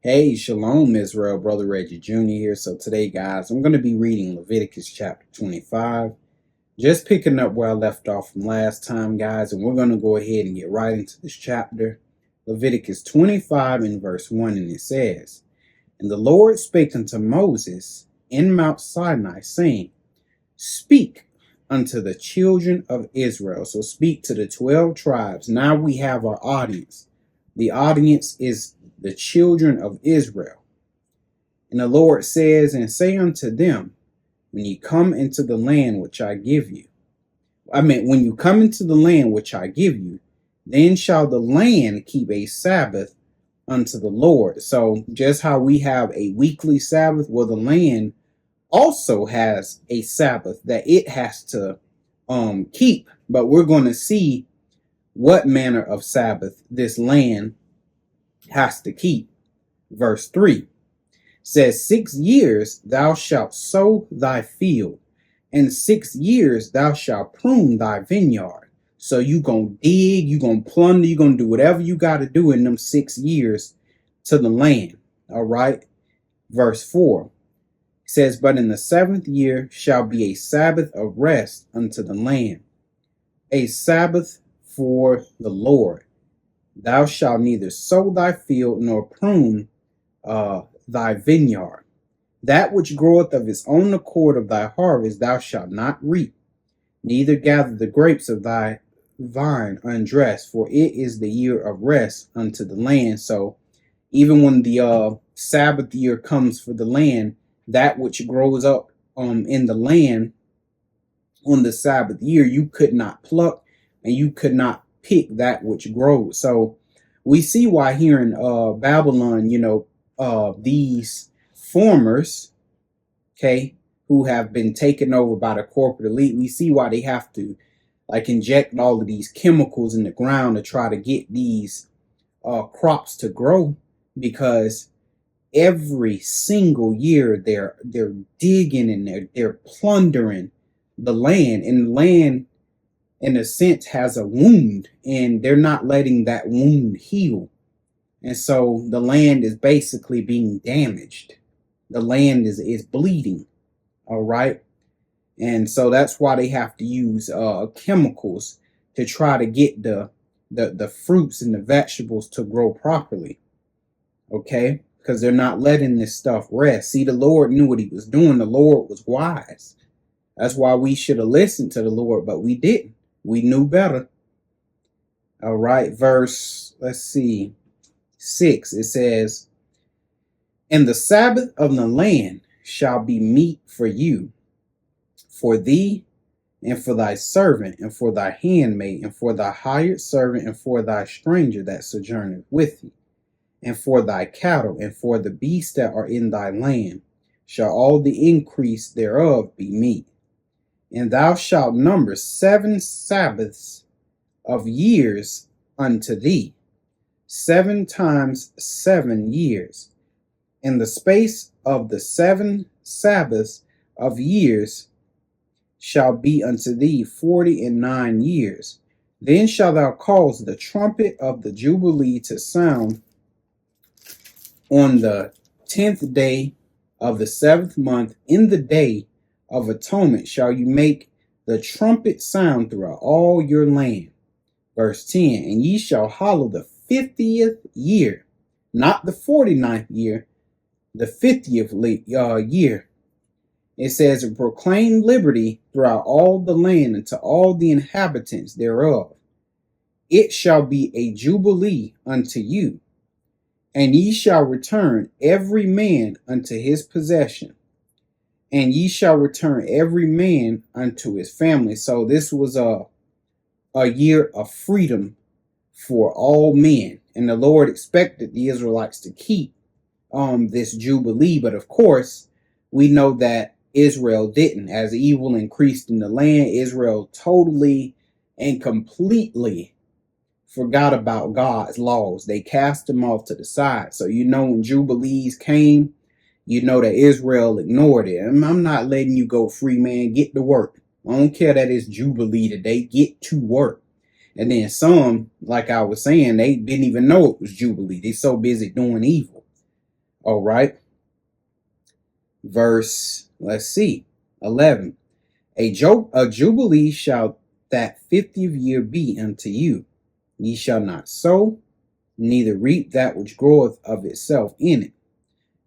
Hey, Shalom, Israel, Brother Reggie Jr. here. So today, guys, I'm going to be reading Leviticus chapter 25. Just picking up where I left off from last time, guys, and we're going to go ahead and get right into this chapter. Leviticus 25 and verse 1, and it says, "And the Lord spake unto Moses in Mount Sinai, saying, Speak unto the children of Israel." So speak to the 12 tribes. Now we have our audience. The audience is the children of Israel. And the Lord says, "And say unto them, when you come into the land which I give you." When you come into the land which I give you, then shall the land keep a Sabbath unto the Lord. So just how we have a weekly Sabbath, well, the land also has a Sabbath that it has to keep. But we're going to see what manner of Sabbath this land has to keep. Verse 3 says, 6 years thou shalt sow thy field, and 6 years thou shalt prune thy vineyard. So you gonna dig, you gonna plunder, you gonna do whatever you got to do in them 6 years to the land. All right. Verse 4 says, "But in the 7th year shall be a Sabbath of rest unto the land, a Sabbath for the Lord. Thou shalt neither sow thy field nor prune thy vineyard. That which groweth of its own accord of thy harvest thou shalt not reap, neither gather the grapes of thy vine undressed, for it is the year of rest unto the land." So even when the Sabbath year comes for the land, that which grows up in the land on the Sabbath year, you could not pluck and you could not pick that which grows. So we see why here in Babylon, these formers, okay, who have been taken over by the corporate elite, we see why they have to inject all of these chemicals in the ground to try to get these crops to grow, because every single year they're digging and they're plundering the land, and the land in a sense has a wound, and they're not letting that wound heal. And so the land is basically being damaged. The land is bleeding. All right. And so that's why they have to use chemicals to try to get the fruits and the vegetables to grow properly. Okay. Because they're not letting this stuff rest. See, the Lord knew what he was doing. The Lord was wise. That's why we should have listened to the Lord, but we didn't. We knew better. All right. Verse, let's see, 6, it says, "And the Sabbath of the land shall be meat for you, for thee, and for thy servant, and for thy handmaid, and for thy hired servant, and for thy stranger that sojourneth with thee, and for thy cattle, and for the beasts that are in thy land, shall all the increase thereof be meat. And thou shalt number 7 Sabbaths of years unto thee, 7 times 7 years. In the space of the 7 Sabbaths of years shall be unto thee 49 years. Then shalt thou cause the trumpet of the Jubilee to sound on the 10th day of the 7th month. In the day of atonement shall you make the trumpet sound throughout all your land." Verse 10, "And ye shall hallow the 50th year, not the 49th year, the 50th year." It says, "And proclaim liberty throughout all the land unto all the inhabitants thereof. It shall be a jubilee unto you, and ye shall return every man unto his possession, and ye shall return every man unto his family." So this was a year of freedom for all men, and the Lord expected the Israelites to keep this jubilee. But of course, we know that Israel didn't. As evil increased in the land, Israel totally and completely forgot about God's laws. They cast them off to the side. So when jubilees came, that Israel ignored it. I'm not letting you go free, man. Get to work. I don't care that it's jubilee today. Get to work. And then some, like I was saying, they didn't even know it was jubilee. They so busy doing evil. All right. Verse, let's see, 11. A jubilee shall that 50th year be unto you. Ye shall not sow, neither reap that which groweth of itself in it,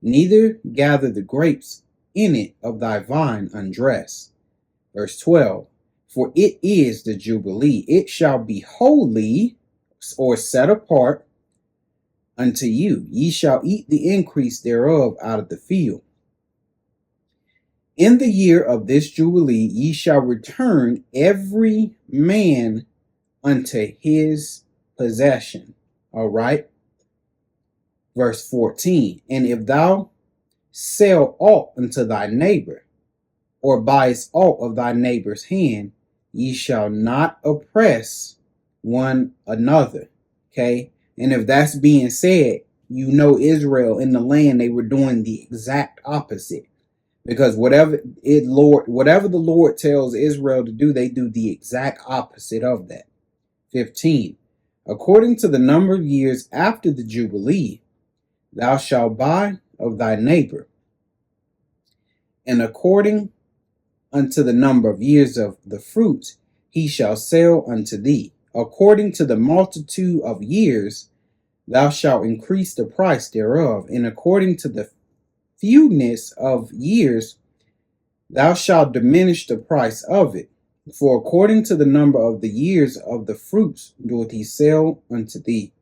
neither gather the grapes in it of thy vine undressed. Verse 12. For it is the jubilee, it shall be holy or set apart unto you. Ye shall eat the increase thereof out of the field. In the year of this jubilee ye shall return every man unto his possession. All right. Verse 14. And if thou sell aught unto thy neighbor, or buys aught of thy neighbor's hand, ye shall not oppress one another. Okay. And if that's being said, you know, Israel in the land, they were doing the exact opposite. Because whatever the Lord tells Israel to do, they do the exact opposite of that. 15. According to the number of years after the Jubilee, thou shalt buy of thy neighbor, and according unto the number of years of the fruits, he shall sell unto thee. According to the multitude of years, thou shalt increase the price thereof, and according to the fewness of years, thou shalt diminish the price of it. For according to the number of the years of the fruits doeth he sell unto thee.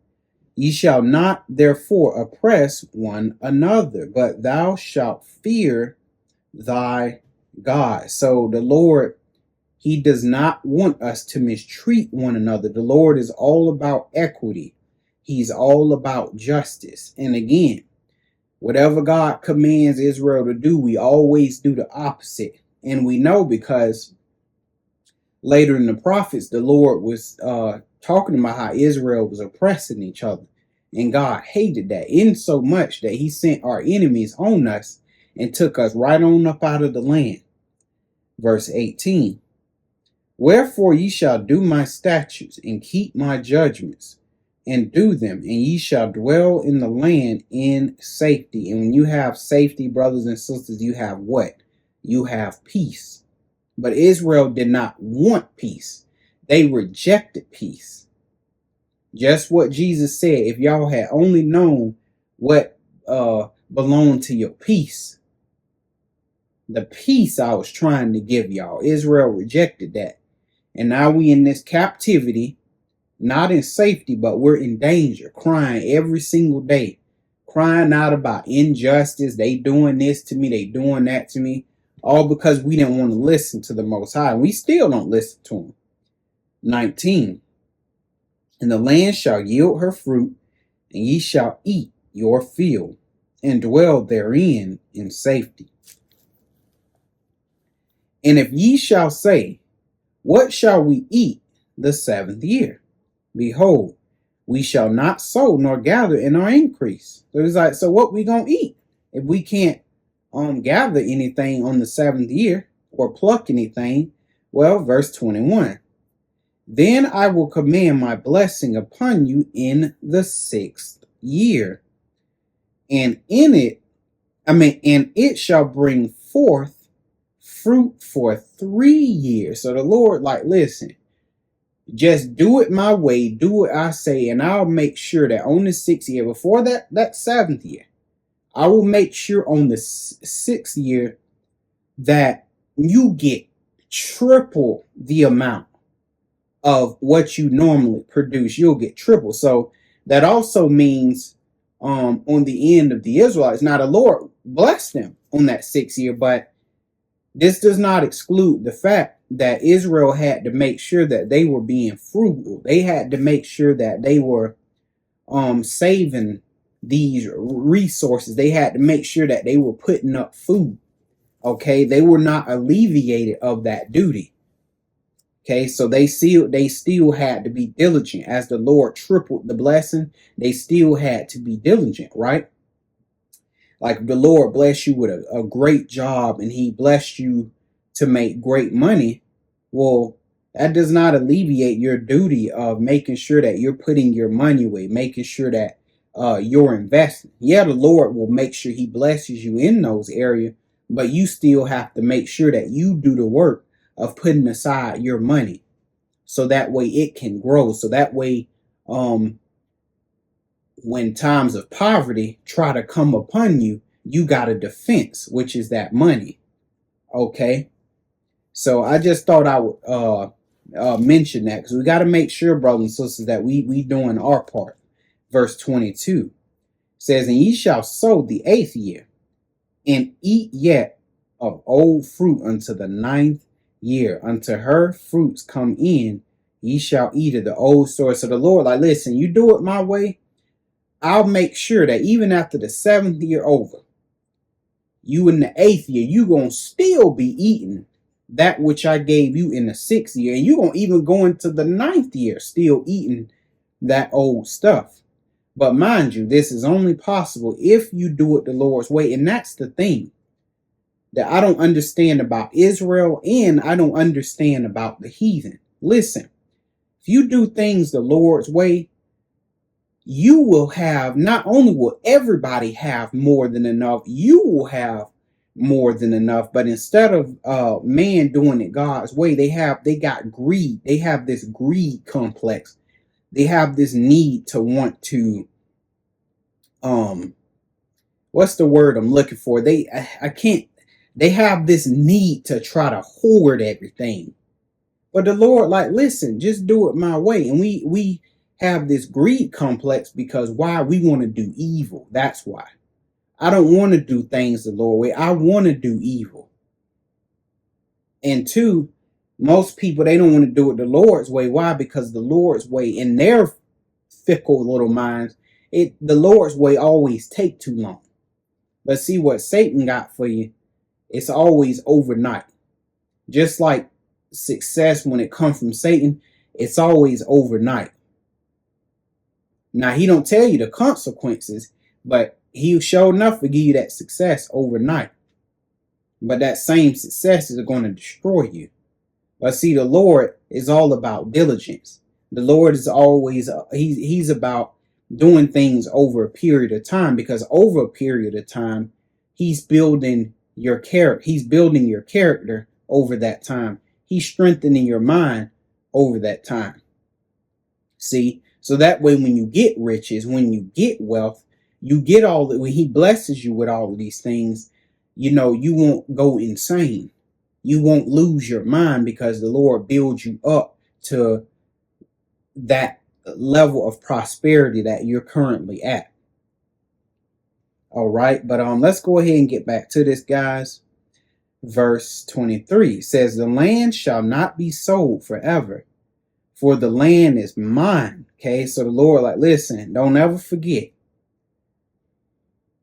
Ye shall not therefore oppress one another, but thou shalt fear thy God. So the Lord, he does not want us to mistreat one another. The Lord is all about equity. He's all about justice. And again, whatever God commands Israel to do, we always do the opposite. And we know because later in the prophets, the Lord was talking about how Israel was oppressing each other. And God hated that in so much that he sent our enemies on us and took us right on up out of the land. Verse 18. Wherefore ye shall do my statutes and keep my judgments and do them, and ye shall dwell in the land in safety. And when you have safety, brothers and sisters, you have what? You have peace. But Israel did not want peace. They rejected peace. Just what Jesus said, if y'all had only known what belonged to your peace, the peace I was trying to give y'all, Israel rejected that. And now we in this captivity, not in safety, but we're in danger, crying every single day, crying out about injustice. They doing this to me, they doing that to me, all because we didn't want to listen to the Most High. We still don't listen to him. 19. And the land shall yield her fruit, and ye shall eat your field, and dwell therein in safety. And if ye shall say, what shall we eat the 7th year? Behold, we shall not sow nor gather in our increase. So it's like, so what we gonna eat if we can't gather anything on the 7th year or pluck anything? Well, verse 21. Then I will command my blessing upon you in the 6th year, and it shall bring forth fruit for 3 years. So the Lord, like, listen, just do it my way, do what I say, and I'll make sure that on the 6th year, before that 7th year, I will make sure on the 6th year that you get triple the amount of what you normally produce. You'll get triple. So that also means on the end of the Israelites, now the Lord blessed them on that 6th year, but this does not exclude the fact that Israel had to make sure that they were being frugal. They had to make sure that they were saving these resources. They had to make sure that they were putting up food. Okay, they were not alleviated of that duty. Okay, so they still had to be diligent. As the Lord tripled the blessing, they still had to be diligent, right? Like if the Lord bless you with a great job and he blessed you to make great money, well, that does not alleviate your duty of making sure that you're putting your money away, making sure that your investment. Yeah, the Lord will make sure he blesses you in those areas, but you still have to make sure that you do the work of putting aside your money so that way it can grow. So that way, when times of poverty try to come upon you, you got a defense, which is that money. Okay. So I just thought I would mention that because we got to make sure, brothers and sisters, that we doing our part. Verse 22 says, and ye shall sow the 8th year, and eat yet of old fruit unto the 9th year. Unto her fruits come in, ye shall eat of the old store. So the Lord, like, listen, you do it my way, I'll make sure that even after the 7th year over, you in the 8th year, you gonna still be eating that which I gave you in the 6th year. And you gonna even go into the 9th year still eating that old stuff. But mind you, this is only possible if you do it the Lord's way. And that's the thing that I don't understand about Israel, and I don't understand about the heathen. Listen, if you do things the Lord's way, you will have, not only will everybody have more than enough, you will have more than enough. But instead of man doing it God's way, they got greed. They have this greed complex. They have this need to want to what's the word I'm looking for? They have this need to try to hoard everything. But the Lord, like, listen, just do it my way. And we have this greed complex because why? We want to do evil. That's why. I don't want to do things the Lord way. I want to do evil. And two, most people, they don't want to do it the Lord's way. Why? Because the Lord's way, in their fickle little minds, the Lord's way always take too long. But see what Satan got for you, it's always overnight. Just like success, when it comes from Satan, it's always overnight. Now, he don't tell you the consequences, but he'll sure enough to give you that success overnight. But that same success is going to destroy you. But see, the Lord is all about diligence. The Lord is always, he's about doing things over a period of time, because over a period of time, he's building your character. He's building your character over that time. He's strengthening your mind over that time. See, so that way, when you get riches, when you get wealth, you get all that. When he blesses you with all of these things, you know, you won't go insane. You won't lose your mind because the Lord builds you up to that level of prosperity that you're currently at. All right, but let's go ahead and get back to this, guys. Verse 23 says, the land shall not be sold forever, for the land is mine. Okay, so the Lord, like, listen, don't ever forget.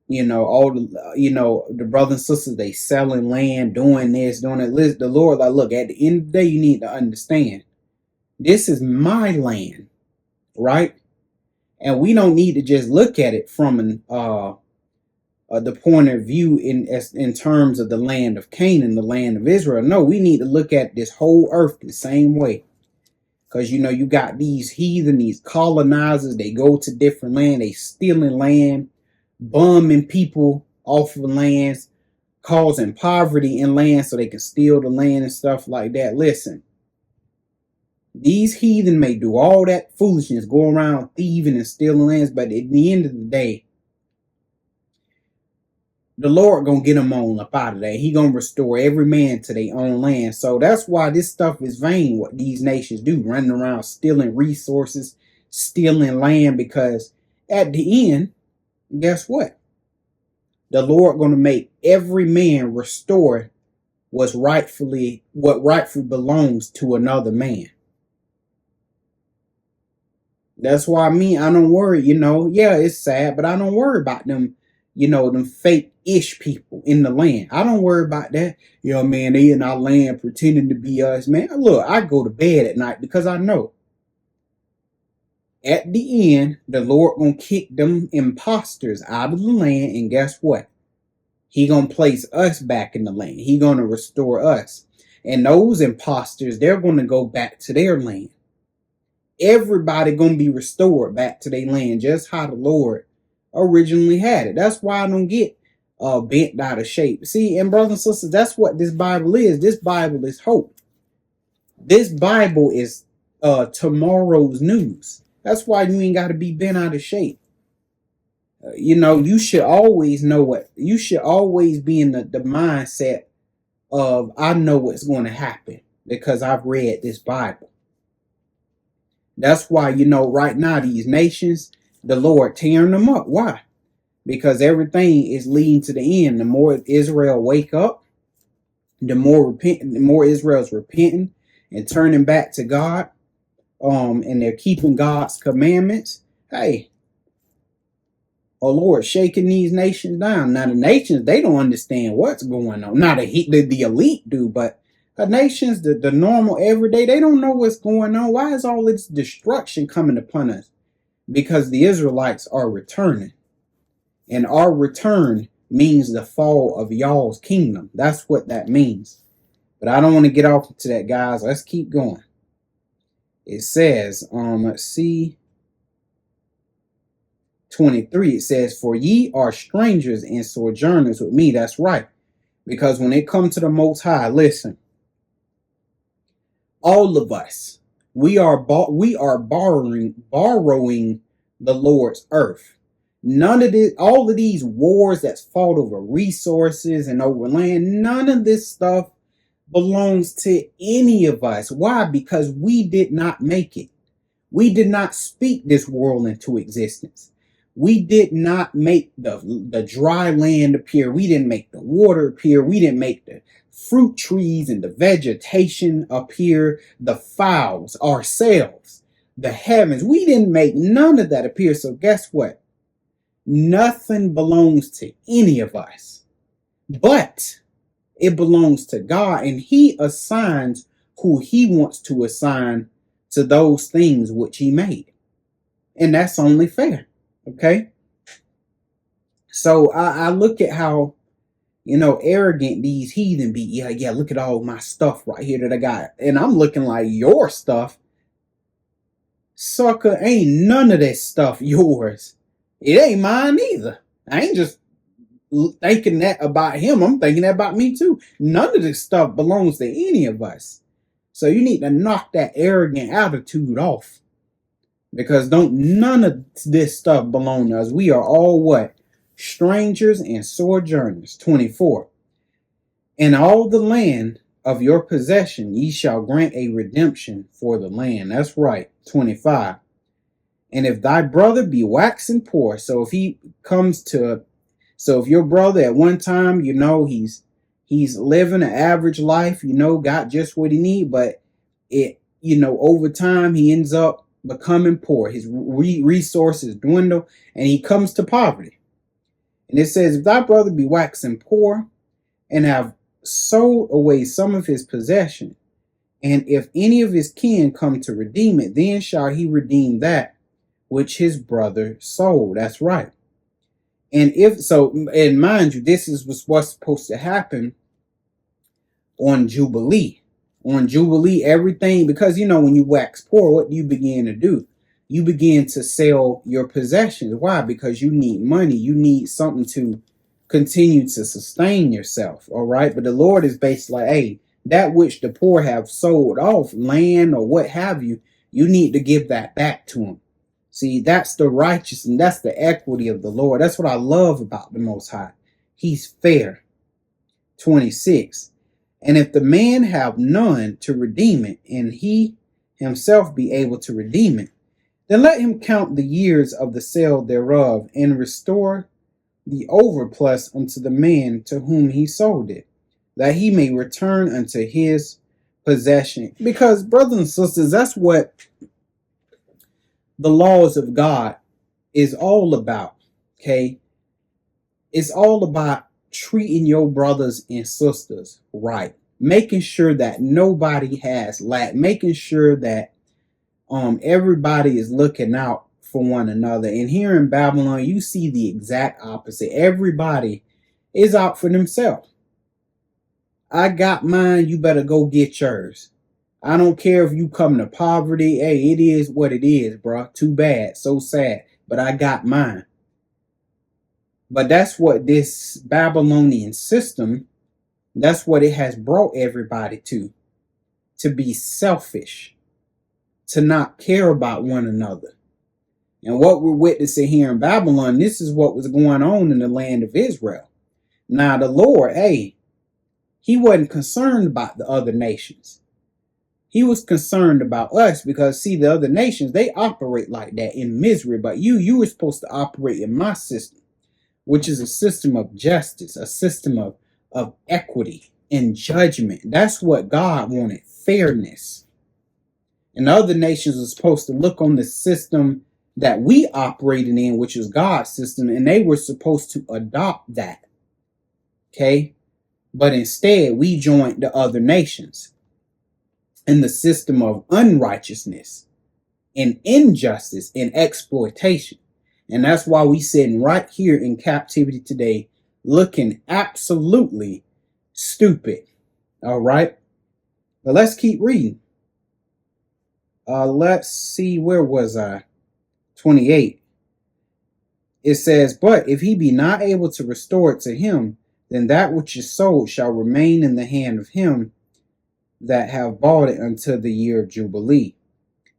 You know, all the brothers and sisters, they selling land, doing this, doing that. The Lord, like, look, at the end of the day, you need to understand, this is my land, right? And we don't need to just look at it from the point of view in terms of the land of Canaan, the land of Israel. No, we need to look at this whole earth the same way. Because, you know, you got these heathen, these colonizers, they go to different land, they stealing land, bumming people off of lands, causing poverty in land so they can steal the land and stuff like that. Listen, these heathen may do all that foolishness, go around thieving and stealing lands, but at the end of the day, the Lord gonna get them on up out of there. He gonna restore every man to their own land. So that's why this stuff is vain, what these nations do, running around stealing resources, stealing land, because at the end, guess what? The Lord gonna make every man restore what rightfully belongs to another man. That's why I don't worry, you know, yeah, it's sad, but I don't worry about them, you know, them fake-ish people in the land. I don't worry about that. You know, man, they in our land pretending to be us. Man, look, I go to bed at night because I know at the end, the Lord gonna kick them imposters out of the land, and guess what? He gonna place us back in the land. He gonna restore us. And those imposters, they're gonna go back to their land. Everybody gonna be restored back to their land, just how the Lord originally had it. That's why I don't get bent out of shape. See, and brothers and sisters, that's what this Bible is. This Bible is hope. This Bible is tomorrow's news. That's why you ain't got to be bent out of shape. You should always know what you should always be in the mindset of I know what's going to happen because I've read this Bible. That's why right now these nations, the Lord tearing them up. Why? Because everything is leading to the end. The more Israel wake up, the more Israel's repenting and turning back to God, and they're keeping God's commandments. Hey, Lord, shaking these nations down. Now the nations, they don't understand what's going on. Now the elite do, but the nations, the normal everyday, they don't know what's going on. Why is all this destruction coming upon us? Because the Israelites are returning. And our return means the fall of y'all's kingdom. That's what that means. But I don't want to get off into that, guys. Let's keep going. It says, let's see. 23, it says, for ye are strangers and sojourners with me. That's right. Because when it comes to the Most High, listen, all of us, we are borrowing the Lord's earth. None of this, all of these wars that's fought over resources and over land, none of this stuff belongs to any of us. Why? Because we did not make it. We did not speak this world into existence. We did not make the dry land appear. We didn't make the water appear. We didn't make the fruit trees and the vegetation appear, the fowls, ourselves, the heavens. We didn't make none of that appear. So guess what? Nothing belongs to any of us, but it belongs to God, and he assigns who he wants to assign to those things which he made. And that's only fair. Okay. So I look at how, arrogant these heathen be. Yeah, look at all my stuff right here that I got. And I'm looking like your stuff. Sucker, ain't none of that stuff yours. It ain't mine either. I ain't just thinking that about him. I'm thinking that about me too. None of this stuff belongs to any of us. So you need to knock that arrogant attitude off. Because none of this stuff belong to us. We are all what? Strangers and sojourners. 24. In all the land of your possession, ye shall grant a redemption for the land. That's right. 25. And if thy brother be waxing poor, so if your brother at one time, he's living an average life, got just what he need, but over time he ends up becoming poor. His resources dwindle and he comes to poverty. And it says, if thy brother be waxing poor and have sold away some of his possession, and if any of his kin come to redeem it, then shall he redeem that which his brother sold. That's right. And and mind you, this is what's supposed to happen on Jubilee. On Jubilee, everything, because when you wax poor, what do you begin to do? You begin to sell your possessions. Why? Because you need money. You need something to continue to sustain yourself. All right. But the Lord is basically like, hey, that which the poor have sold off, land or what have you, you need to give that back to them. See, that's the righteous and that's the equity of the Lord. That's what I love about the Most High. He's fair. 26. And if the man have none to redeem it, and he himself be able to redeem it, then let him count the years of the sale thereof, and restore the overplus unto the man to whom he sold it, that he may return unto his possession. Because, brothers and sisters, that's what the laws of God is all about. Okay? It's all about treating your brothers and sisters right, making sure that nobody has lack, making sure that everybody is looking out for one another. And here in Babylon, you see the exact opposite. Everybody is out for themselves. I got mine, you better go get yours. I don't care if you come to poverty. Hey, it is what it is, bro. Too bad, so sad, but I got mine. But that's what this Babylonian system, that's what it has brought everybody to be selfish, to not care about one another. And what we're witnessing here in Babylon, this is what was going on in the land of Israel. Now, the Lord, hey, he wasn't concerned about the other nations. He was concerned about us because, see, the other nations, they operate like that in misery. But you were supposed to operate in my system, which is a system of justice, a system of equity and judgment. That's what God wanted, fairness. And the other nations are supposed to look on the system that we operated in, which is God's system, and they were supposed to adopt that. Okay? But instead, we joined the other nations in the system of unrighteousness and injustice and exploitation. And that's why we sitting right here in captivity today, looking absolutely stupid. All right? But let's keep reading. Let's see, where was I? 28. It says, but if he be not able to restore it to him, then that which is sold shall remain in the hand of him that have bought it until the year of Jubilee.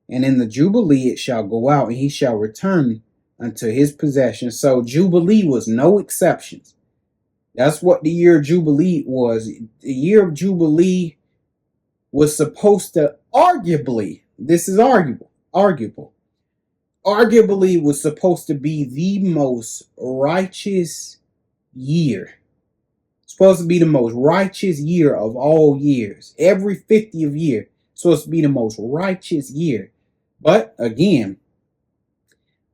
And in the Jubilee it shall go out, and he shall return unto his possession. So Jubilee was no exceptions. That's what the year of Jubilee was. The year of Jubilee was supposed to arguably, this is arguable, arguably was supposed to be the most righteous year. Supposed to be the most righteous year of all years. Every 50th year supposed to be the most righteous year. But again,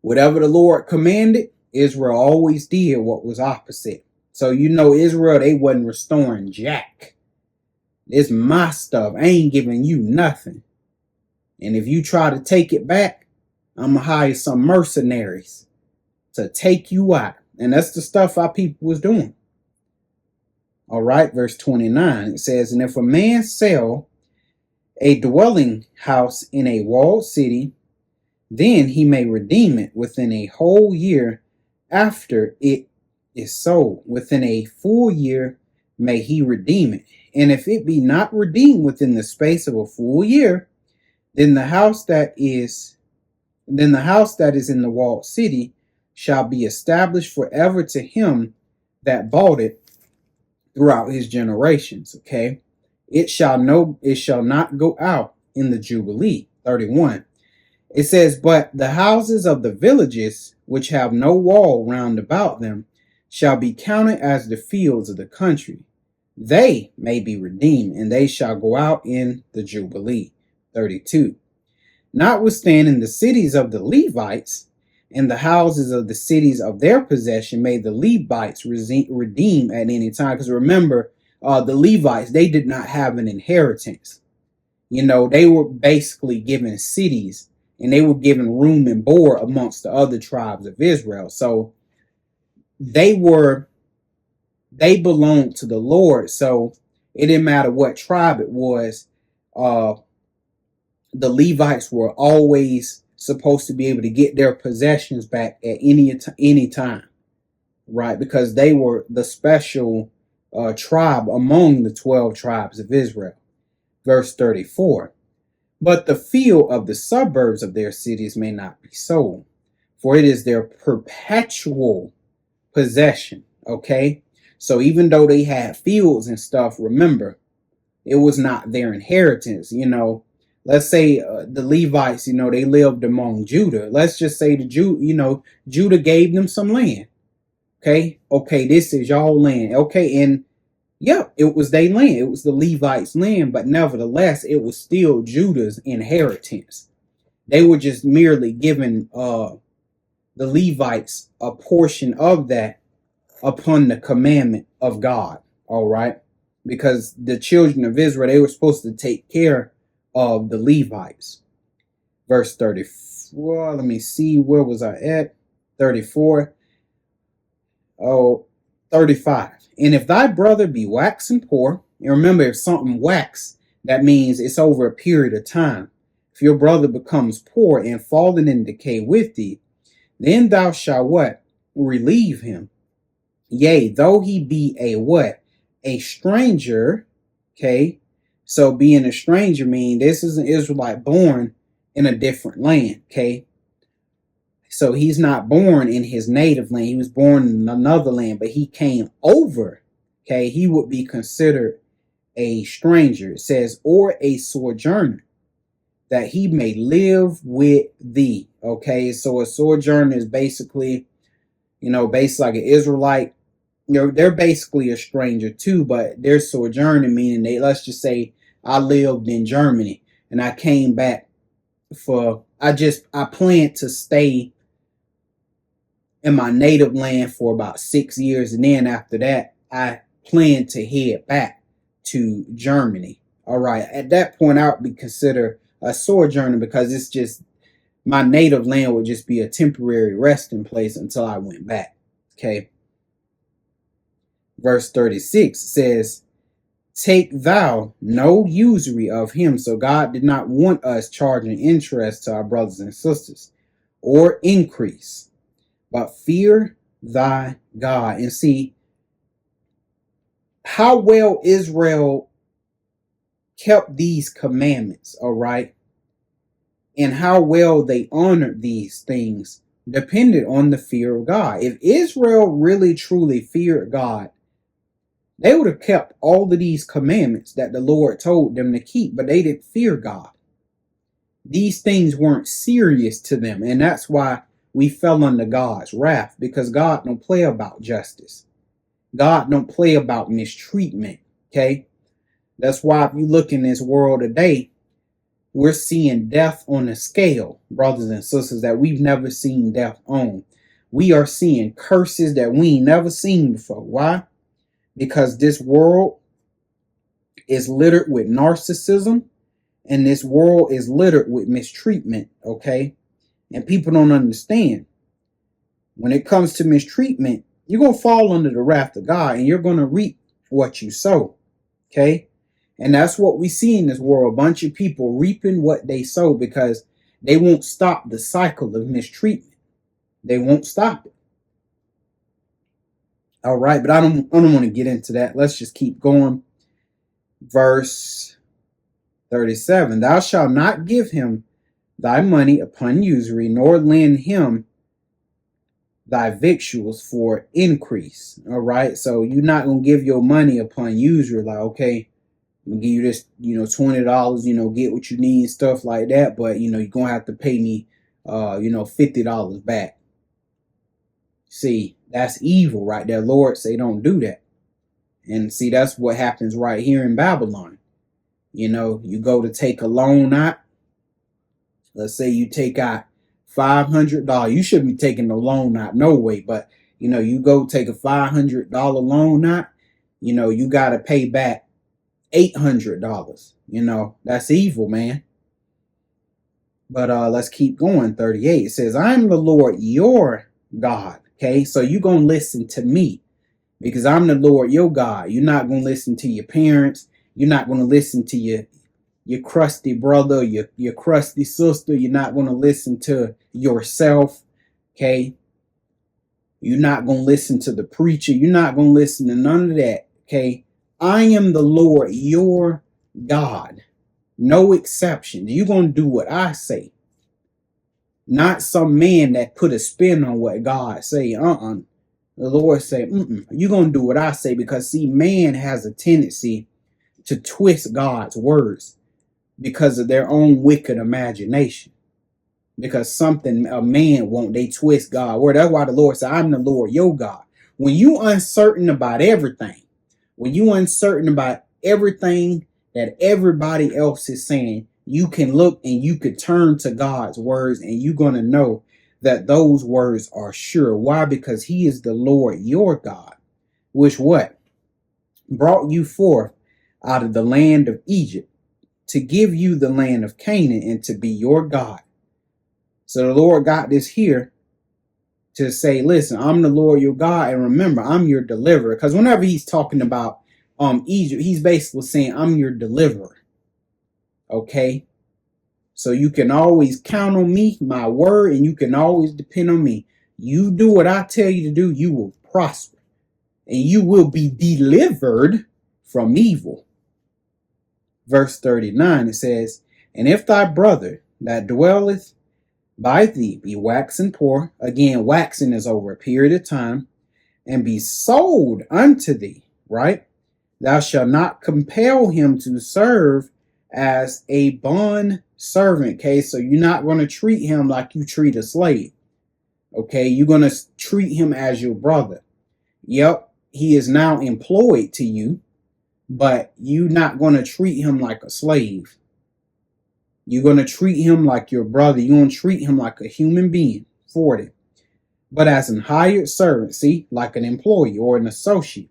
whatever the Lord commanded, Israel always did what was opposite. So you know Israel, they wasn't restoring jack. It's my stuff. I ain't giving you nothing. And if you try to take it back, I'm going to hire some mercenaries to take you out. And that's the stuff our people was doing. All right, verse 29, it says, and if a man sell a dwelling house in a walled city, then he may redeem it within a whole year after it is sold. Within a full year may he redeem it. And if it be not redeemed within the space of a full year, then the house that is in the walled city shall be established forever to him that bought it throughout his generations. Okay, it shall not go out in the Jubilee. 31. It says, but the houses of the villages which have no wall round about them shall be counted as the fields of the country. They may be redeemed, and they shall go out in the Jubilee. 32. Notwithstanding the cities of the Levites and the houses of the cities of their possession may the Levites redeem at any time. Because remember, the Levites, they did not have an inheritance. You know, they were basically given cities, and they were given room and board amongst the other tribes of Israel. So they belonged to the Lord. So it didn't matter what tribe it was. The Levites were always supposed to be able to get their possessions back at any time, right? Because they were the special tribe among the 12 tribes of Israel. Verse 34. But the field of the suburbs of their cities may not be sold, for it is their perpetual possession. Okay, so even though they had fields and stuff, remember, it was not their inheritance. You know, let's say the Levites, you know, they lived among Judah. Let's just say Judah gave them some land. Okay, this is y'all land. Okay, and yeah, it was their land. It was the Levites' land, but nevertheless, it was still Judah's inheritance. They were just merely giving the Levites a portion of that upon the commandment of God. All right, because the children of Israel, they were supposed to take care of the Levites. Verse 34. Let me see, where was I at? 34. 35. And if thy brother be waxen poor, and remember, if something wax, that means it's over a period of time. If your brother becomes poor and fallen in decay with thee, then thou shalt what? Relieve him. Yea, though he be a what? A stranger. Okay. So being a stranger means this is an Israelite born in a different land. Okay. So he's not born in his native land. He was born in another land, but he came over. Okay. He would be considered a stranger. It says, or a sojourner, that he may live with thee. Okay. So a sojourner is basically, based like an Israelite. They're basically a stranger too, but they're sojourning, meaning let's just say I lived in Germany and I came back I planned to stay in my native land for about 6 years. And then after that, I plan to head back to Germany. All right. At that point, I would be considered a sojourner because it's just my native land would just be a temporary resting place until I went back. Okay. Verse 36 says, take thou no usury of him. So God did not want us charging interest to our brothers and sisters or increase, but fear thy God. And see how well Israel kept these commandments, all right, and how well they honored these things depended on the fear of God. If Israel really truly feared God, they would have kept all of these commandments that the Lord told them to keep, but they didn't fear God. These things weren't serious to them, and that's why we fell under God's wrath, because God don't play about justice. God don't play about mistreatment, okay? That's why if you look in this world today, we're seeing death on a scale, brothers and sisters, that we've never seen death on. We are seeing curses that we ain't never seen before. Why? Because this world is littered with narcissism, and this world is littered with mistreatment, okay? And people don't understand. When it comes to mistreatment, you're going to fall under the wrath of God, and you're going to reap what you sow, okay? And that's what we see in this world. A bunch of people reaping what they sow because they won't stop the cycle of mistreatment. They won't stop it. All right, but I don't want to get into that. Let's just keep going. Verse 37, thou shalt not give him thy money upon usury, nor lend him thy victuals for increase. All right, so you're not going to give your money upon usury, like, okay, I'm going to give you this, $20, get what you need, stuff like that, but, you're going to have to pay me, $50 back. See, that's evil right there. Lord say don't do that. And see, that's what happens right here in Babylon. You go to take a loan out. Let's say you take out $500. You shouldn't be taking the loan out, no way. But, you go take a $500 loan out, you got to pay back $800. That's evil, man. But let's keep going. 38, it says, I am the Lord your God. Okay, so you're going to listen to me because I'm the Lord your God. You're not going to listen to your parents. You're not going to listen to your crusty brother, your crusty sister. You're not going to listen to yourself. Okay, you're not going to listen to the preacher. You're not going to listen to none of that. Okay, I am the Lord your God. No exceptions. You're going to do what I say. Not some man that put a spin on what God say. The Lord say, you're going to do what I say, because see, man has a tendency to twist God's words because of their own wicked imagination. Because a man won't, they twist God's word. That's why the Lord said, I'm the Lord your God. When you uncertain about everything, that everybody else is saying, you can look and you could turn to God's words, and you're going to know that those words are sure. Why? Because he is the Lord your God, which what? Brought you forth out of the land of Egypt to give you the land of Canaan and to be your God. So the Lord got this here to say, listen, I'm the Lord your God, and remember, I'm your deliverer. Because whenever he's talking about Egypt, he's basically saying, I'm your deliverer. Okay, so you can always count on me, my word, and you can always depend on me. You do what I tell you to do, you will prosper. and you will be delivered from evil. Verse 39, it says, and if thy brother that dwelleth by thee be waxen poor, again, waxen is over a period of time, and be sold unto thee, right? Thou shalt not compel him to serve as a bond servant, okay? So you're not going to treat him like you treat a slave, okay? You're going to treat him as your brother. Yep, he is now employed to you, but you're not going to treat him like a slave. You're going to treat him like your brother. You're going to treat him like a human being. 40. But as an hired servant, see, like an employee or an associate,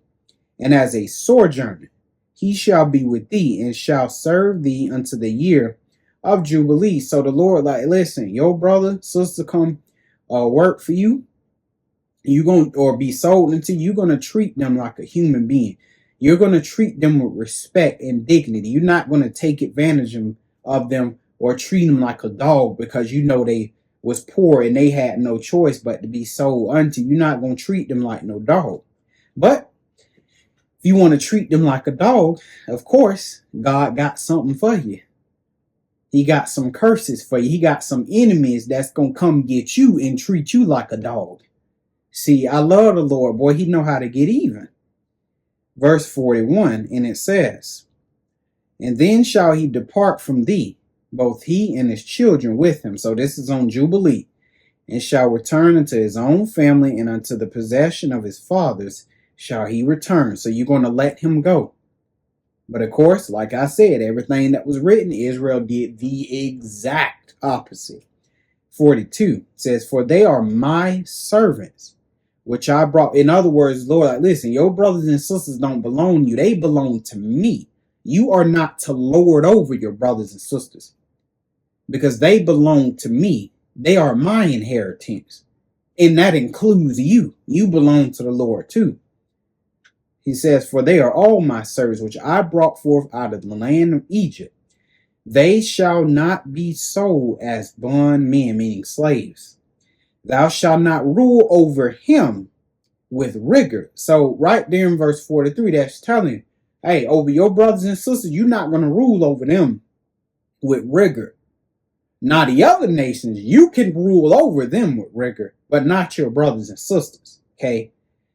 and as a sojourner, he shall be with thee and shall serve thee unto the year of Jubilee. So the Lord, like, listen, your brother, sister come work for you. You're going or be sold into, you're going to treat them like a human being. You're going to treat them with respect and dignity. You're not going to take advantage of them or treat them like a dog because you know they was poor and they had no choice but to be sold unto. You're not going to treat them like no dog. But if you want to treat them like a dog, of course, God got something for you. He got some curses for you. He got some enemies that's going to come get you and treat you like a dog. See, I love the Lord, boy. He know how to get even. Verse 41, and it says, and then shall he depart from thee, both he and his children with him. So this is on Jubilee. And shall return unto his own family, and unto the possession of his fathers shall he return. So you're going to let him go. But of course, like I said, everything that was written, Israel did the exact opposite. 42 says, for they are my servants, which I brought. In other words, Lord, like, listen, your brothers and sisters don't belong to you. They belong to me. You are not to lord over your brothers and sisters because they belong to me. They are my inheritance. And that includes you. You belong to the Lord too. He says, for they are all my servants, which I brought forth out of the land of Egypt. They shall not be sold as bondmen, meaning slaves. Thou shalt not rule over him with rigor. So right there in verse 43, that's telling you, hey, over your brothers and sisters, you're not going to rule over them with rigor. Now the other nations, you can rule over them with rigor, but not your brothers and sisters. Okay.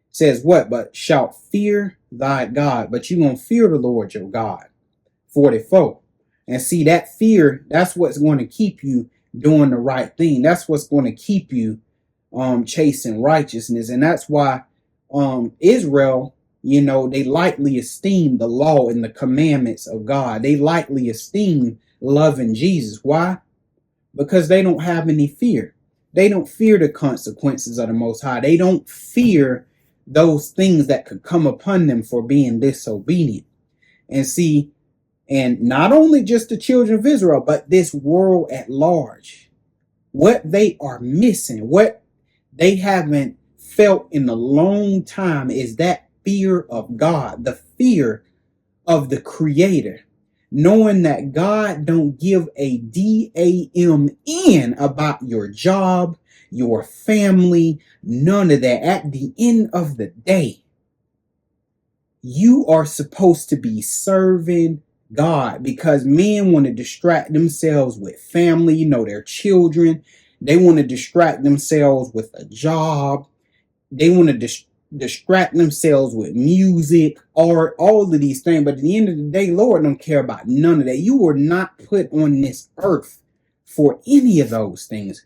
It says what? But shalt fear thy God. But you're going to fear the Lord your God. 44. And see, that fear, that's what's going to keep you doing the right thing. That's what's going to keep you chasing righteousness. And that's why Israel, you know, they lightly esteem the law and the commandments of God. They lightly esteem loving Jesus. Why? Because they don't have any fear. They don't fear the consequences of the Most High. They don't fear those things that could come upon them for being disobedient. And see, and not only just the children of Israel, but this world at large, what they are missing, what they haven't felt in a long time is that fear of God, the fear of the Creator, knowing that God don't give a damn about your job, your family, none of that. At the end of the day, you are supposed to be serving God, because men want to distract themselves with family, you know, their children. They want to distract themselves with a job. They want to distract themselves with music, art, all of these things. But at the end of the day, Lord don't care about none of that. You were not put on this earth for any of those things.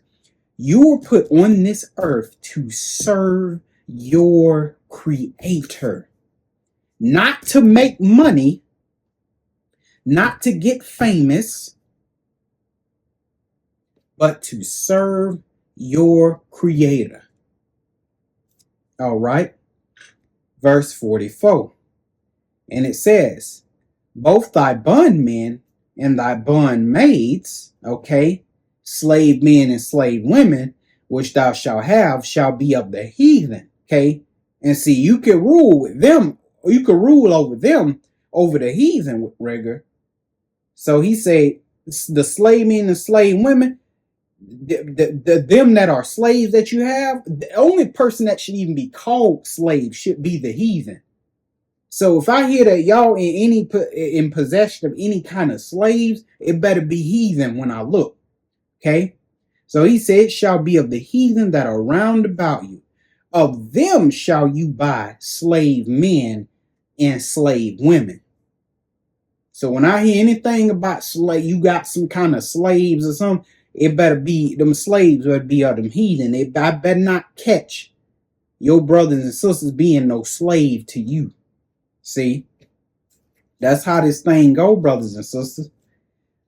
You were put on this earth to serve your Creator, not to make money, not to get famous, but to serve your Creator. All right. Verse 44. And it says, both thy bondmen and thy bondmaids, okay, slave men and slave women, which thou shalt have, shall be of the heathen, okay? And see, you can rule with them, or you can rule over them, over the heathen with rigor. So he said, the slave men and slave women, Them that are slaves that you have, the only person that should even be called slave should be the heathen. So if I hear that y'all in possession of any kind of slaves, it better be heathen when I look. Okay. So he said, it shall be of the heathen that are round about you. Of them shall you buy slave men and slave women. So when I hear anything about slave, you got some kind of slaves or something, it better be them slaves better be of them heathen. I better not catch your brothers and sisters being no slave to you. See, that's how this thing go, brothers and sisters.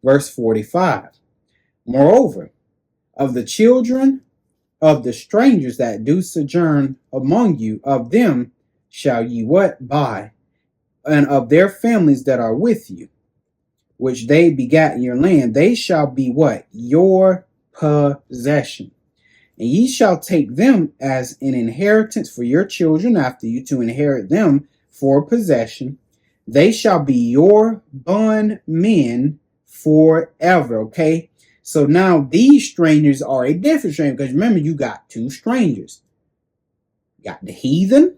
Verse 45. Moreover, of the children of the strangers that do sojourn among you, of them shall ye what? Buy, and of their families that are with you, which they begat in your land, they shall be what? Your possession. And ye shall take them as an inheritance for your children after you, to inherit them for possession. They shall be your bondmen forever. Okay. So now these strangers are a different stranger, because remember, you got two strangers. You got the heathen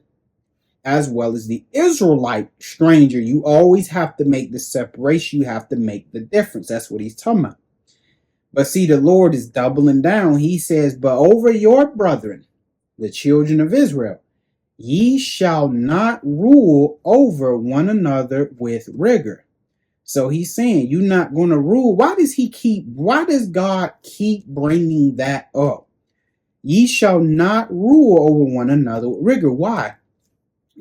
as well as the Israelite stranger. You always have to make the separation. You have to make the difference. That's what he's talking about. But see, the Lord is doubling down. He says, but over your brethren, the children of Israel, ye shall not rule over one another with rigor. So he's saying you're not going to rule. Why does God keep bringing that up? Ye shall not rule over one another with rigor. Why?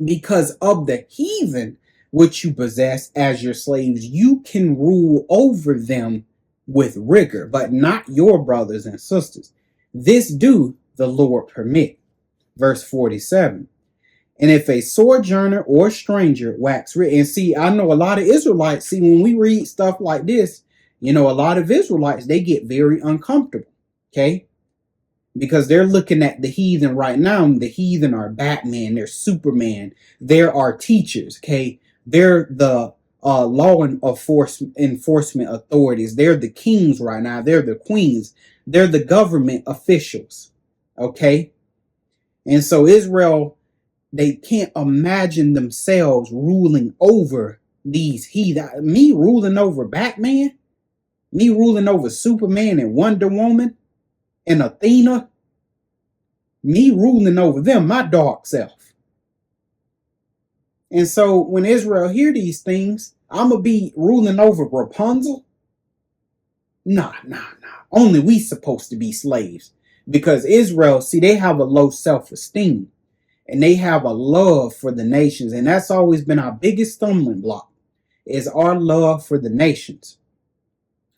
Because of the heathen which you possess as your slaves, you can rule over them with rigor, but not your brothers and sisters. This do the Lord permit. Verse 47. And if a sojourner or stranger wax rich, and see, I know a lot of Israelites, see, when we read stuff like this, a lot of Israelites, they get very uncomfortable, okay? Because they're looking at the heathen right now. The heathen are Batman, they're Superman, they're our teachers, okay? They're the law enforcement authorities. They're the kings right now. They're the queens. They're the government officials, okay? And so Israel, they can't imagine themselves ruling over these heathen. Me ruling over Batman, me ruling over Superman and Wonder Woman and Athena, me ruling over them, my dark self. And so when Israel hear these things, I'm going to be ruling over Rapunzel? Nah. Only we supposed to be slaves. Because Israel, see, they have a low self-esteem. And they have a love for the nations. And that's always been our biggest stumbling block, is our love for the nations.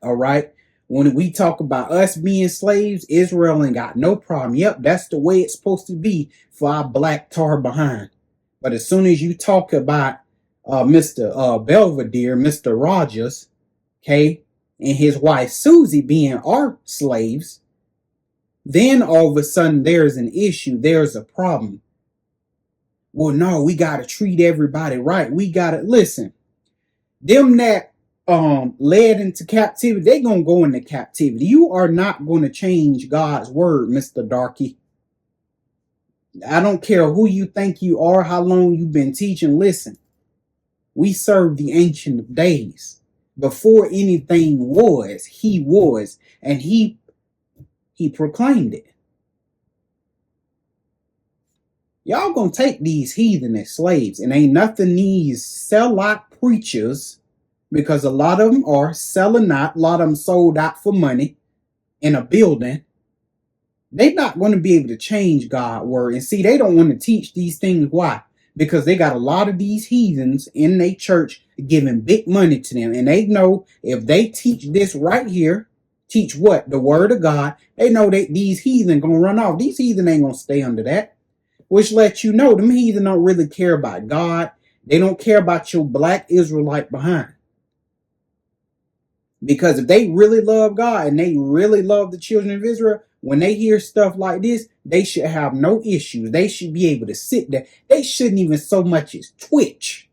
All right. When we talk about us being slaves, Israel ain't got no problem. Yep, that's the way it's supposed to be for our black tar behind. But as soon as you talk about Mr. Belvedere, Mr. Rogers, okay, and his wife Susie being our slaves, then all of a sudden there's an issue. There's a problem. Well, no, we got to treat everybody right. We got to listen. Them that led into captivity, they gonna go into captivity. You are not going to change God's word, Mr. Darky. I don't care who you think you are, how long you've been teaching. Listen, we serve the Ancient of Days. Before anything was, he was, and he proclaimed it. Y'all gonna take these heathen as slaves, and ain't nothing these sell-out preachers, because a lot of them are selling out, a lot of them sold out for money in a building. They're not going to be able to change God's word. And see, they don't want to teach these things. Why? Because they got a lot of these heathens in their church giving big money to them. And they know if they teach this right here, teach what? The word of God, they know that these heathen going to run off. These heathen ain't going to stay under that. Which lets you know them heathen don't really care about God. They don't care about your black Israelite behind. Because if they really love God and they really love the children of Israel, when they hear stuff like this, they should have no issues. They should be able to sit there. They shouldn't even so much as twitch.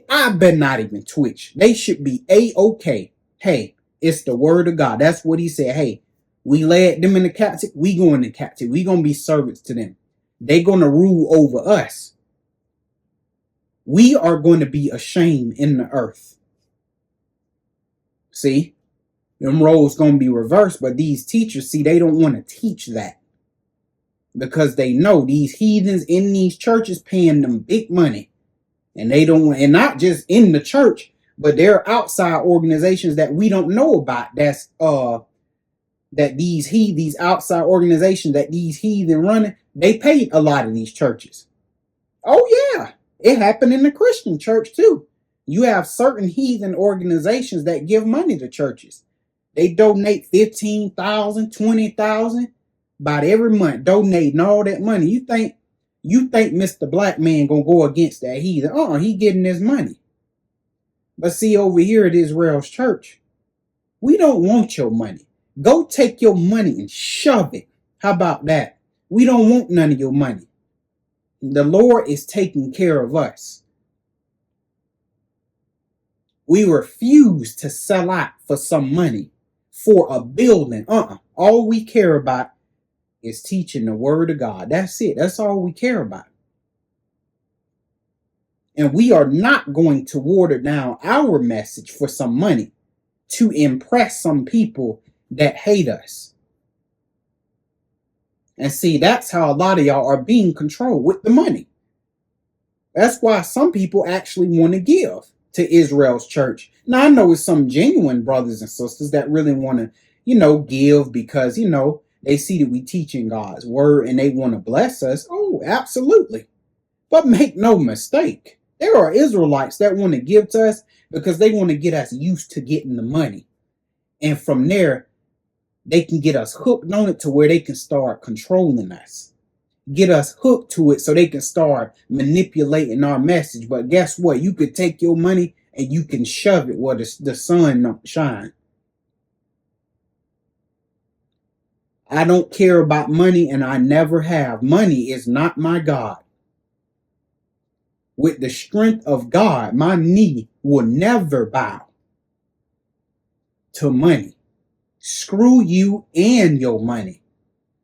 I better not even twitch. They should be A-okay. Hey, It's the word of God. That's what he said. Hey, we led them into captivity. We going into captivity. We going to be servants to them. They going to rule over us. We are going to be a shame in the earth. See, them roles going to be reversed, but these teachers, see, they don't want to teach that because they know these heathens in these churches paying them big money, and they don't want, and not just in the church, but there are outside organizations that we don't know about. That's that these outside organizations that these heathen running, they paid a lot of these churches. Oh yeah, it happened in the Christian church too. You have certain heathen organizations that give money to churches. They donate 15,000, 20,000 about every month, donating all that money. You think Mr. Black Man gonna go against that heathen? He getting his money. But see, over here at Israel's church, we don't want your money. Go take your money and shove it. How about that? We don't want none of your money. The Lord is taking care of us. We refuse to sell out for some money, for a building. All we care about is teaching the word of God. That's it. That's all we care about. And we are not going to water down our message for some money to impress some people that hate us. And see, that's how a lot of y'all are being controlled, with the money. That's why some people actually want to give to Israel's church. Now, I know it's some genuine brothers and sisters that really want to, give because, they see that we teaching God's word and they want to bless us. Oh, absolutely. But make no mistake, there are Israelites that want to give to us because they want to get us used to getting the money. And from there, they can get us hooked on it to where they can start controlling us. Get us hooked to it so they can start manipulating our message. But guess what? You could take your money and you can shove it where the sun don't shine. I don't care about money, and I never have. Money is not my God. With the strength of God, my knee will never bow to money. Screw you and your money.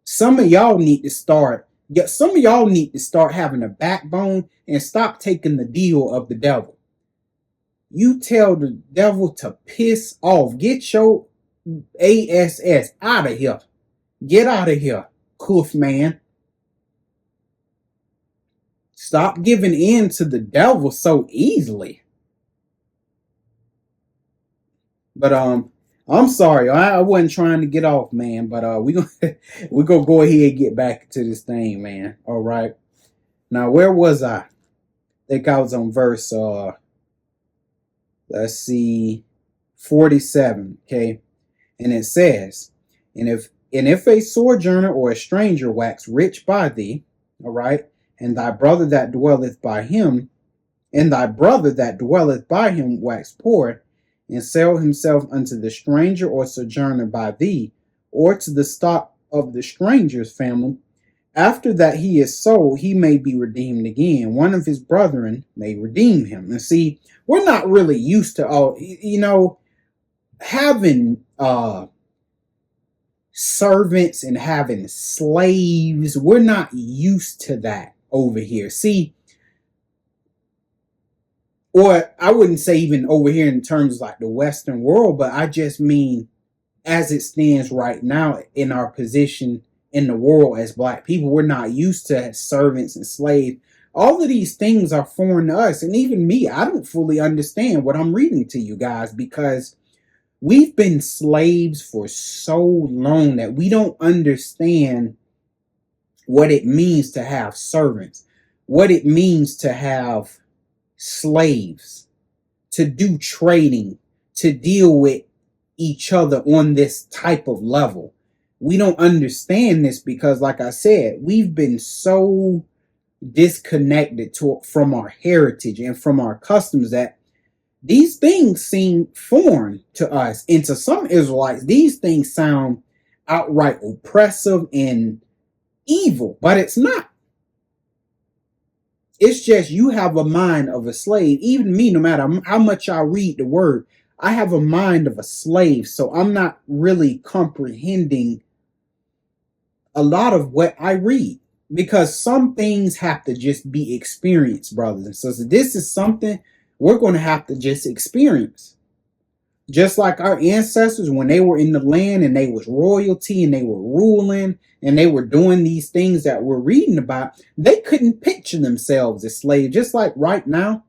Some of y'all need to start having a backbone and stop taking the deal of the devil. You tell the devil to piss off. Get your ass out of here. Get out of here, Cliff man. Stop giving in to the devil so easily. But I'm sorry, I wasn't trying to get off, man. But we gonna go ahead and get back to this thing, man. All right. Now, where was I? I think I was on verse let's see, 47. Okay, and it says, and if a sojourner or a stranger wax rich by thee, all right, and thy brother that dwelleth by him wax poor, and sell himself unto the stranger or sojourner by thee, or to the stock of the stranger's family, after that he is sold, he may be redeemed again. One of his brethren may redeem him. And see, we're not really used to having servants and having slaves. We're not used to that over here. See, or I wouldn't say even over here in terms of like the Western world, but I just mean as it stands right now in our position in the world as Black people. We're not used to servants and slaves. All of these things are foreign to us. And even me, I don't fully understand what I'm reading to you guys, because we've been slaves for so long that we don't understand what it means to have servants, what it means to have slaves, to do trading, to deal with each other on this type of level. We don't understand this because, like I said, we've been so disconnected from our heritage and from our customs that these things seem foreign to us. And to some Israelites, these things sound outright oppressive and evil, but it's not. It's just you have a mind of a slave. Even me, no matter how much I read the word, I have a mind of a slave, so I'm not really comprehending a lot of what I read, because some things have to just be experienced, brothers and sisters. This is something we're going to have to just experience. Just like our ancestors, when they were in the land and they was royalty and they were ruling and they were doing these things that we're reading about, they couldn't picture themselves as slaves. Just like right now,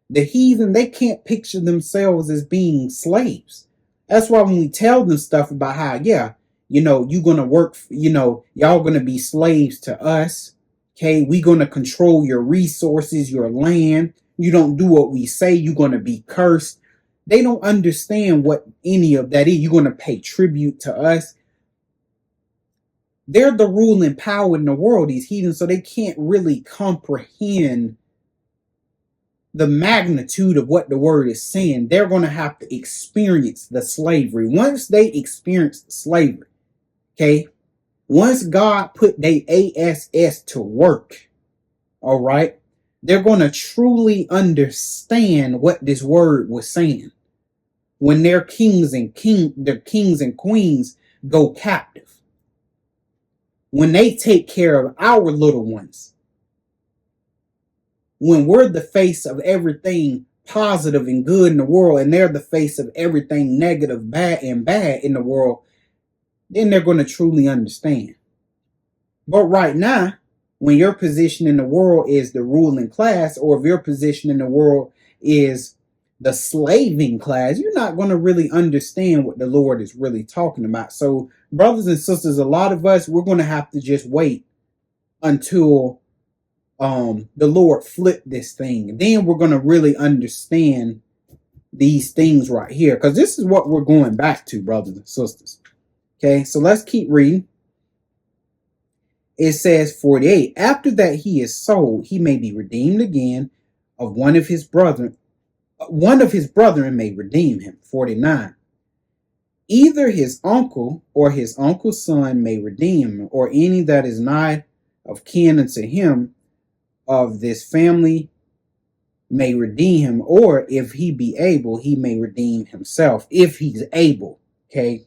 the heathen, they can't picture themselves as being slaves. That's why when we tell them stuff about how, yeah, you're going to work, y'all going to be slaves to us. Okay, we're going to control your resources, your land. You don't do what we say, you're going to be cursed. They don't understand what any of that is. You're going to pay tribute to us. They're the ruling power in the world, these heathens, so they can't really comprehend the magnitude of what the word is saying. They're going to have to experience the slavery. Once they experience slavery, okay, once God put their ASS to work, all right, they're going to truly understand what this word was saying. When their kings and queens go captive, when they take care of our little ones, when we're the face of everything positive and good in the world, and they're the face of everything negative, bad in the world, then they're going to truly understand. But right now, when your position in the world is the ruling class, or if your position in the world is the slaving class, you're not going to really understand what the Lord is really talking about. So, brothers and sisters, a lot of us, we're going to have to just wait until the Lord flip this thing. And then we're going to really understand these things right here, because this is what we're going back to, brothers and sisters. Okay, so let's keep reading. It says 48, after that he is sold, he may be redeemed again of one of his brethren may redeem him. 49, either his uncle or his uncle's son may redeem him, or any that is nigh of kin unto him of this family may redeem him, or if he be able, he may redeem himself, if he's able. Okay,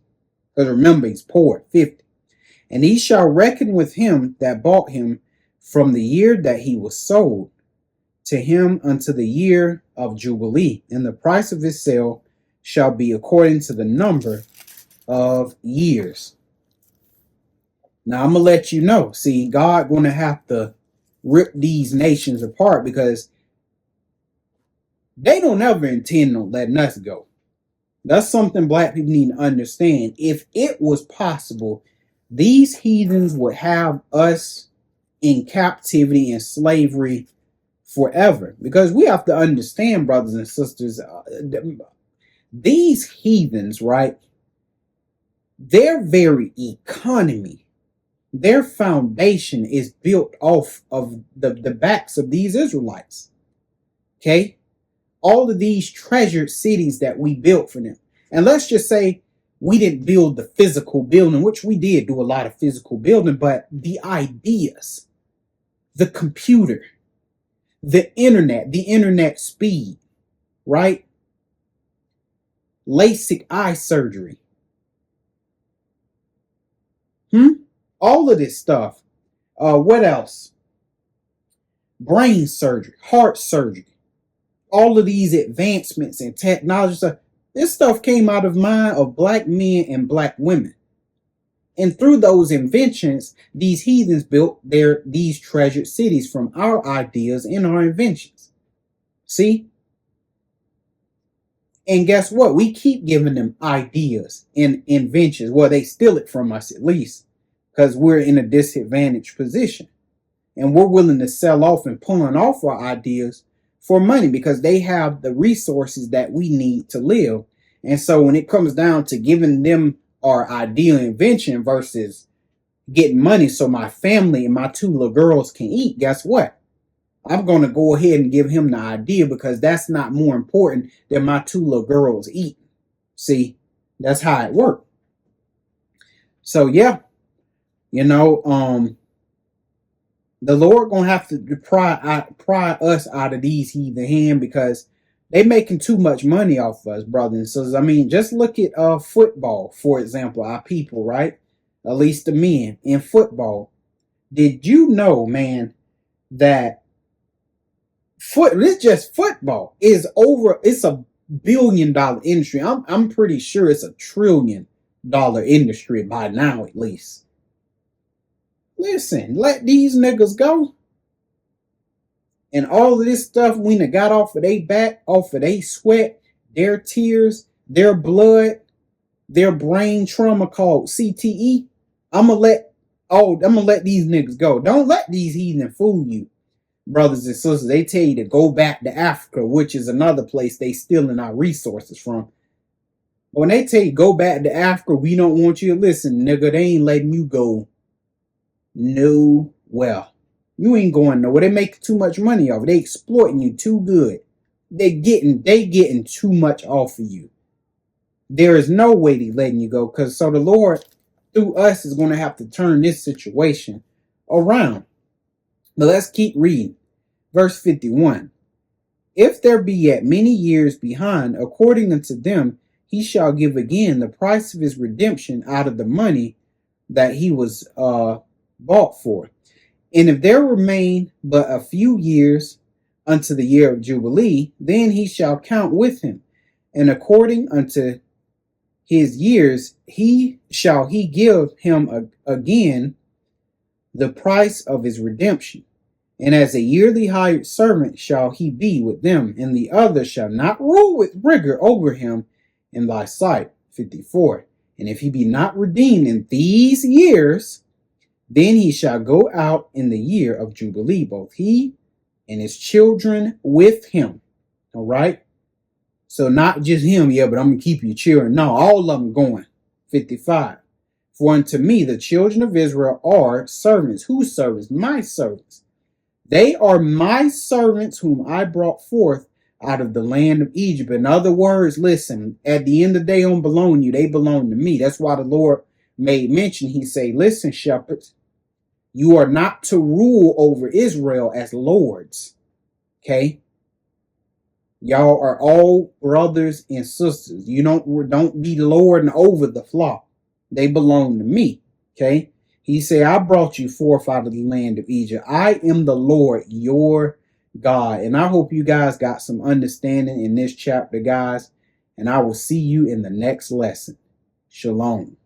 because remember, he's poor. 50, and he shall reckon with him that bought him from the year that he was sold to him unto the year of Jubilee, and the price of his sale shall be according to the number of years. Now I'm going to let you know, see, God going to have to rip these nations apart, because they don't ever intend on letting us go. That's something black people need to understand. If it was possible, these heathens would have us in captivity and slavery forever, because we have to understand, brothers and sisters, these heathens, right, their very economy, their foundation is built off of the backs of these Israelites. Okay, all of these treasured cities that we built for them, and let's just say we didn't build the physical building, which we did do a lot of physical building, but the ideas, the computer, the internet speed, right? LASIK eye surgery. All of this stuff. What else? Brain surgery, heart surgery. All of these advancements in technology stuff. This stuff came out of mind of black men and black women. And through those inventions, these heathens built these treasured cities from our ideas and our inventions. See? And guess what? We keep giving them ideas and inventions. Well, they steal it from us at least, because we're in a disadvantaged position. And we're willing to sell off and pawn off our ideas for money, because they have the resources that we need to live. And so when it comes down to giving them our ideal invention versus getting money so my family and my 2 little girls can eat, guess what? I'm going to go ahead and give him the idea, because that's not more important than my 2 little girls eating. See, that's how it works. So yeah, the Lord gonna have to pry us out of these heathen hand, because They making too much money off us, brothers and sisters. I mean, just look at football, for example, our people, right? At least the men in football. Did you know, man, that it's just football is over? It's a $1 billion industry. I'm pretty sure it's a $1 trillion industry by now, at least. Listen, let these niggas go. And all of this stuff we done got off of their back, off of their sweat, their tears, their blood, their brain trauma called CTE. I'm gonna let these niggas go. Don't let these heathen fool you, brothers and sisters. They tell you to go back to Africa, which is another place they stealing our resources from. When they tell you go back to Africa, we don't want you to listen, nigga. They ain't letting you go. No, well, you ain't going nowhere. They make too much money off. They exploiting you too good. They getting too much off of you. There is no way they letting you go, because so the Lord through us is going to have to turn this situation around. But let's keep reading. Verse 51. If there be yet many years behind, according unto them, he shall give again the price of his redemption out of the money that he was bought for. And if there remain but a few years unto the year of Jubilee, then he shall count with him. And according unto his years, he give him again the price of his redemption. And as a yearly hired servant shall he be with them, and the other shall not rule with rigor over him in thy sight. 54. And if he be not redeemed in these years, then he shall go out in the year of Jubilee, both he and his children with him. All right. So not just him, yeah, but I'm going to keep you children. No, all of them going. 55. For unto me, the children of Israel are servants. Whose servants? My servants. They are my servants whom I brought forth out of the land of Egypt. In other words, listen, at the end of the day, they don't belong to you. They belong to me. That's why the Lord made mention. He say, listen, shepherds, you are not to rule over Israel as lords. Okay? Y'all are all brothers and sisters. You don't be lording over the flock. They belong to me. Okay? He said, I brought you forth out of the land of Egypt. I am the Lord, your God. And I hope you guys got some understanding in this chapter, guys. And I will see you in the next lesson. Shalom.